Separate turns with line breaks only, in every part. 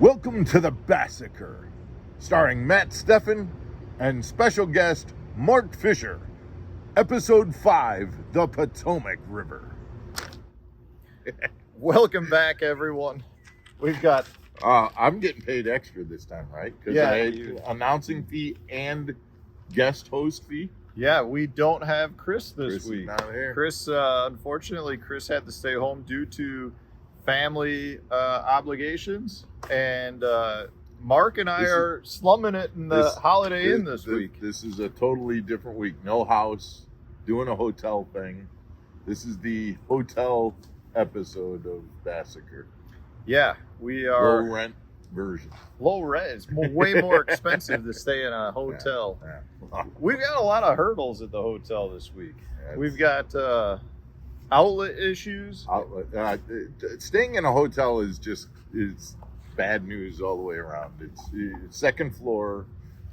Welcome to the Bassacre, starring Matt Steffen and special guest Mark Fisher. Episode 5, the Potomac River.
Welcome back, everyone. We've got...
I'm getting paid extra this time, right? Because announcing fee and guest host fee.
Yeah, we don't have Chris this week.
Is not here.
Chris, unfortunately, Chris had to stay home due to family obligations. And Mark and I are slumming it in the Holiday Inn this week.
This is a totally different week. No house, doing a hotel thing. This is the hotel episode of Bassacre.
Yeah, we are...
Low rent version.
Low rent. It's way more expensive to stay in a hotel.
Yeah.
We've got a lot of hurdles at the hotel this week. We've got outlet issues.
Staying in a hotel is bad news all the way around. It's second floor.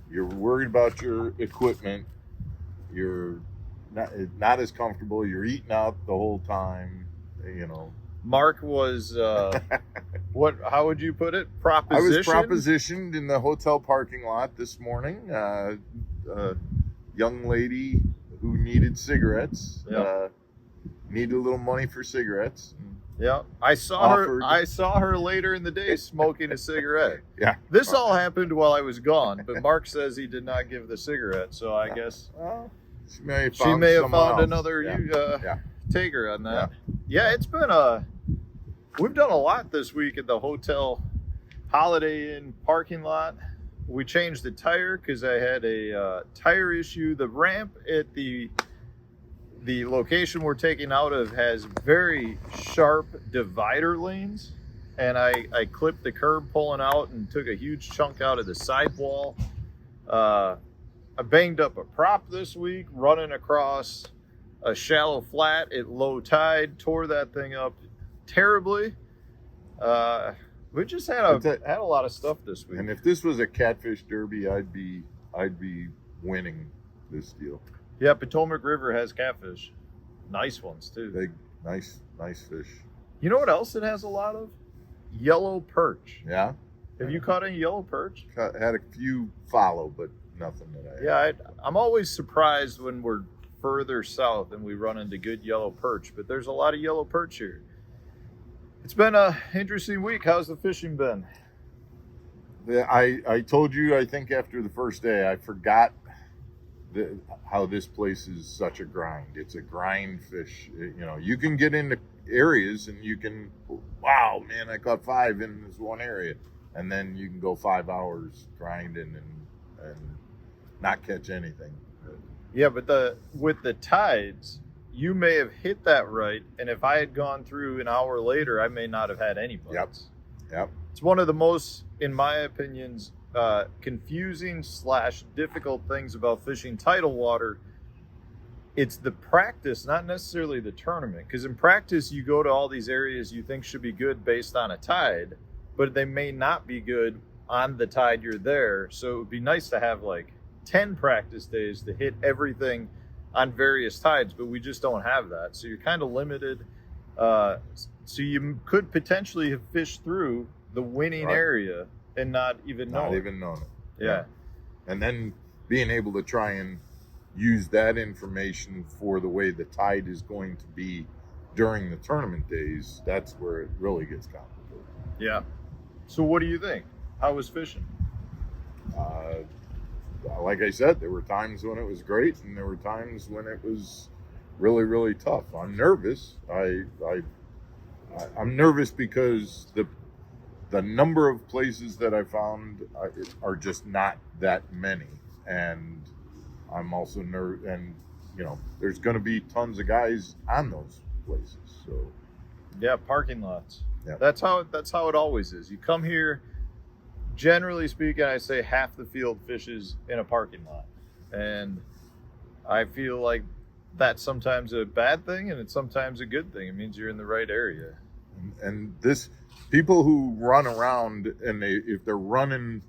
You're worried about your equipment. You're not as comfortable. You're eating out the whole time. You know.
Mark was how would you put it? Propositioned?
I was propositioned in the hotel parking lot this morning. A young lady who needed cigarettes.
Yep.
Needed a little money for cigarettes.
Yeah, I saw her later in the day smoking a cigarette.
Yeah,
this all happened while I was gone, but Mark says he did not give the cigarette, so I guess
she may have
found another taker on that. Yeah, it's been we've done a lot this week at the hotel Holiday Inn parking lot. We changed the tire because I had a tire issue. The ramp at the location we're taking out of has very sharp divider lanes, and I clipped the curb pulling out and took a huge chunk out of the sidewall. I banged up a prop this week running across a shallow flat at low tide, tore that thing up terribly. We just had a lot of stuff this week.
And if this was a catfish derby, I'd be winning this deal.
Yeah, Potomac River has catfish. Nice ones, too.
Big, nice fish.
You know what else it has a lot of? Yellow perch.
Yeah?
Have you caught any yellow perch?
Had a few follow, but nothing that I...
Yeah, I'm always surprised when we're further south and we run into good yellow perch, but there's a lot of yellow perch here. It's been an interesting week. How's the fishing been?
Yeah, I told you, I think after the first day, I forgot how this place is such a grind. It's a grind fish. You know, you can get into areas and you can, wow, man, I caught 5 in this one area. And then you can go 5 hours grinding and not catch anything.
Yeah, but with the tides, you may have hit that right. And if I had gone through an hour later, I may not have had any bites.
Yep.
It's one of the most, in my opinions, confusing / difficult things about fishing tidal water. It's the practice, not necessarily the tournament, because in practice you go to all these areas you think should be good based on a tide, but they may not be good on the tide you're there. So it would be nice to have like 10 practice days to hit everything on various tides, but we just don't have that, so you're kind of limited. So you could potentially have fished through the winning area and not even know it.
Yeah. And then being able to try and use that information for the way the tide is going to be during the tournament days, that's where it really gets complicated.
Yeah. So what do you think? How was fishing?
Like I said, there were times when it was great and there were times when it was really, really tough. I'm nervous. I'm nervous because the number of places that I found are just not that many, and I'm also nervous. And you know, there's going to be tons of guys on those places. So,
yeah, parking lots.
Yeah,
that's how it always is. You come here. Generally speaking, I say half the field fishes in a parking lot, and I feel like that's sometimes a bad thing and it's sometimes a good thing. It means you're in the right area.
And this. People who run around and if they're running,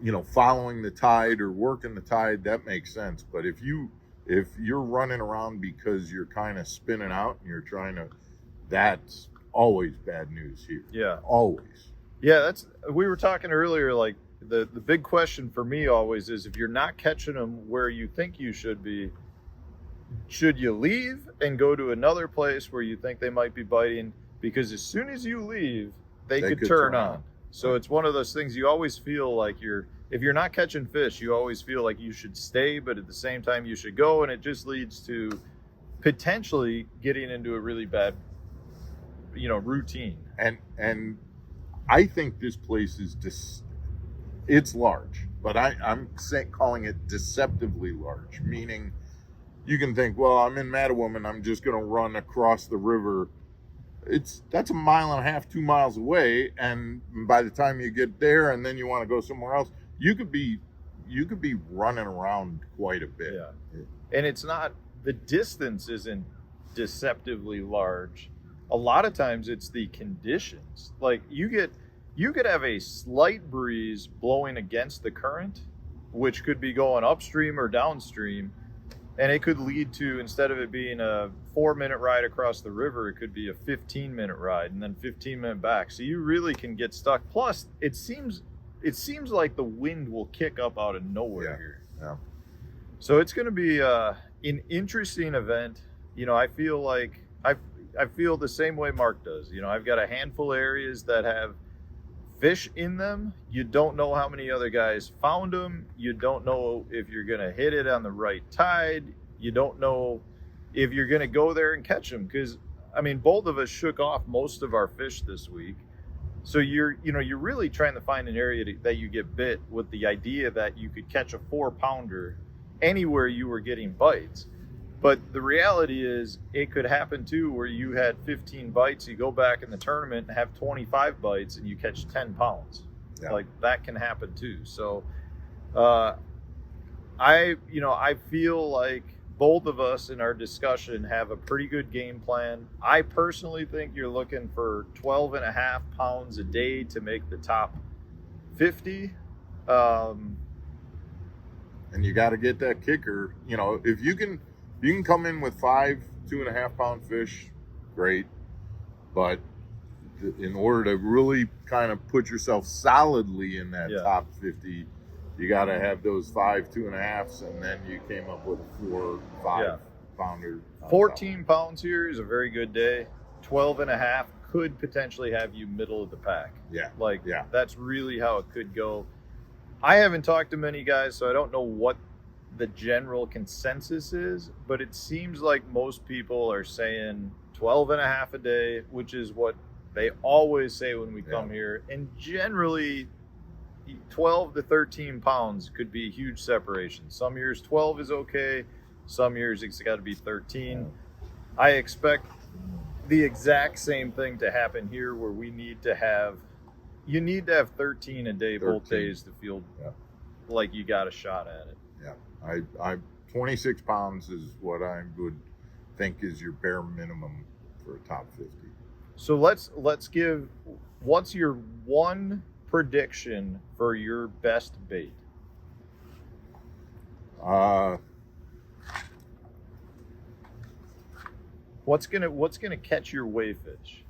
you know, following the tide or working the tide, that makes sense. But if you're running around because you're kind of spinning out and you're trying to, that's always bad news here.
Yeah.
Always.
Yeah, we were talking earlier, like the big question for me always is, if you're not catching them where you think you should be, should you leave and go to another place where you think they might be biting? Because as soon as you leave, they could turn on. So it's one of those things, you always feel like if you're not catching fish, you always feel like you should stay, but at the same time you should go, and it just leads to potentially getting into a really bad, routine.
And I think this place is it's large, but I'm calling it deceptively large, meaning you can think, well, I'm in Mattawoman, I'm just going to run across the river. That's 1.5 miles, 2 miles away, and by the time you get there and then you want to go somewhere else, you could be running around quite a bit.
Yeah. And it's not, the distance isn't deceptively large. A lot of times it's the conditions. Like you could have a slight breeze blowing against the current, which could be going upstream or downstream, and it could lead to, instead of it being a 4-minute ride across the river, it could be a 15-minute ride and then 15-minute back. So you really can get stuck. Plus, it seems like the wind will kick up out of nowhere here.
Yeah.
So it's going to be an interesting event. I feel like I feel the same way Mark does. I've got a handful of areas that have fish in them. You don't know how many other guys found them. You don't know if you're going to hit it on the right tide. You don't know if you're going to go there and catch them, because both of us shook off most of our fish this week. So you're really trying to find an area that you get bit, with the idea that you could catch a 4-pounder anywhere you were getting bites. But the reality is, it could happen too, where you had 15 bites, you go back in the tournament and have 25 bites and you catch 10 pounds. Yeah. Like that can happen too. So I feel like both of us in our discussion have a pretty good game plan. I personally think you're looking for 12.5 pounds a day to make the top 50.
And you got to get that kicker. If you can come in with 5 2.5-pound fish, great. But in order to really kind of put yourself solidly in that top 50, you got to have those 5 2.5s, and then you came up with a 4 5-pounder.
14 pounds here is a very good day. 12.5 could potentially have you middle of the pack. That's really how it could go. I haven't talked to many guys, so I don't know what the general consensus is, but it seems like most people are saying 12.5 a day, which is what they always say when we come here. And generally 12 to 13 pounds could be a huge separation. Some years 12 is okay, some years it's got to be 13. I expect the exact same thing to happen here, where you need to have 13 a day, 13. Both days, to feel like you got a shot at it.
I 26 pounds is what I would think is your bare minimum for a top 50.
So let's give, what's your one prediction for your best bait? What's gonna catch your wayfish?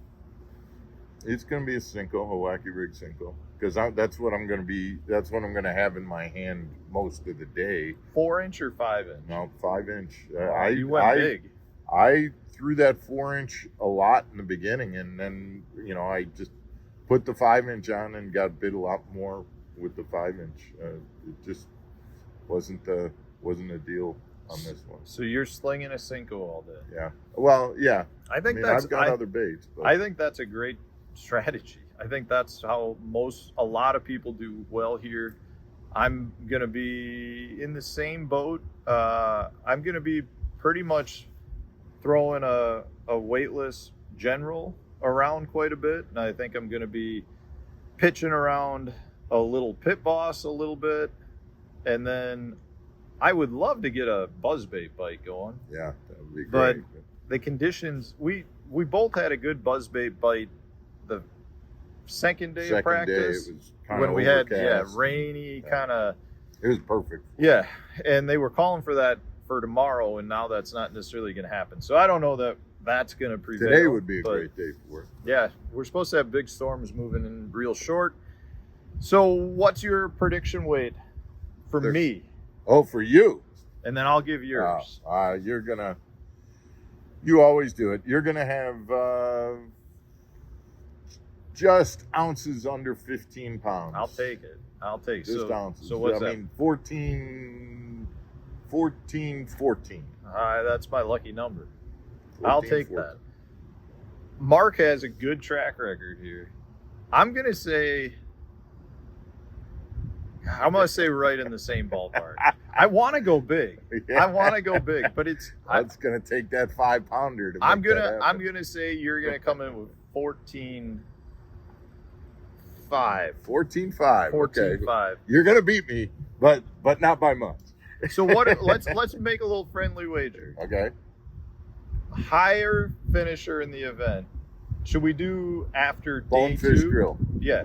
It's gonna be a Cinco, a wacky rig Cinco, because that's what I'm gonna have in my hand most of the day.
4-inch or 5-inch?
No, 5-inch.
You went big.
I threw that 4-inch a lot in the beginning, and then I just put the 5-inch on and got bit a lot more with the 5-inch. It just wasn't a deal on this one.
So you're slinging a Cinco all day?
Yeah. Well, yeah.
I've got other baits. But I think that's a great strategy. I think that's how a lot of people do well here. I'm gonna be in the same boat. I'm gonna be pretty much throwing a weightless general around quite a bit, and I think I'm gonna be pitching around a little pit boss a little bit, and then I would love to get a buzzbait bite going.
Yeah, that would be great.
But the conditions, we both had a good buzzbait bite the second day of practice,
when
we had rainy kind of.
It was perfect.
Yeah, and they were calling for that for tomorrow, and now that's not necessarily going to happen. So I don't know that that's going to prevail.
Today would be a great day for it.
Yeah, we're supposed to have big storms moving in real short. So what's your prediction weight for me?
Oh, for you.
And then I'll give yours.
You always do it. You're going to have just ounces under 15 pounds.
I'll take it.
Just ounces.
So what's that?
I mean, 14.
That's my lucky number.
14,
I'll take
14.
that. Mark has a good track record here. I'm going to say right in the same ballpark. I want to go big.
Yeah.
But it's
that's going to take that 5-pounder to
I'm
make
going
that
to
happen.
I'm going to say you're going to come in with 14.5.
14.5. Okay.
14.5.
You're going to beat me, but not by much.
So what let's make a little friendly wager.
Okay.
Higher finisher in the event. Should we do after day
Bonefish
2?
grill.
Yeah.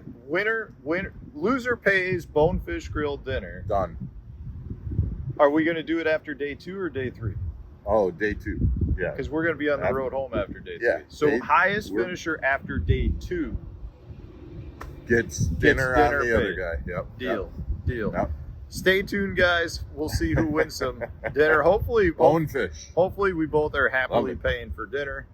Loser pays Bonefish Grill dinner.
Done.
Are we going to do it after day 2 or day 3?
Oh, day 2. Yeah.
Because we're going to be on the road home after day 3.
Yeah,
So highest finisher after day 2
Gets dinner on the other
paid.
guy. Yep.
Deal.
Yep.
Stay tuned, guys. We'll see who wins some dinner. Hopefully we both are happily paying for dinner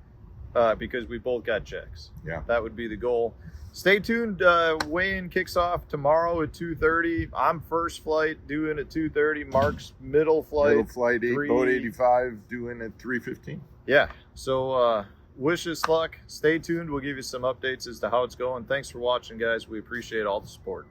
because we both got checks.
Yeah.
That would be the goal. Stay tuned. Weigh-in kicks off tomorrow at 2:30. I'm first flight doing at 2:30. Mark's middle flight.
Boat 85 doing at 3:15.
Yeah. So wish us luck. Stay tuned. We'll give you some updates as to how it's going. Thanks for watching, guys. We appreciate all the support.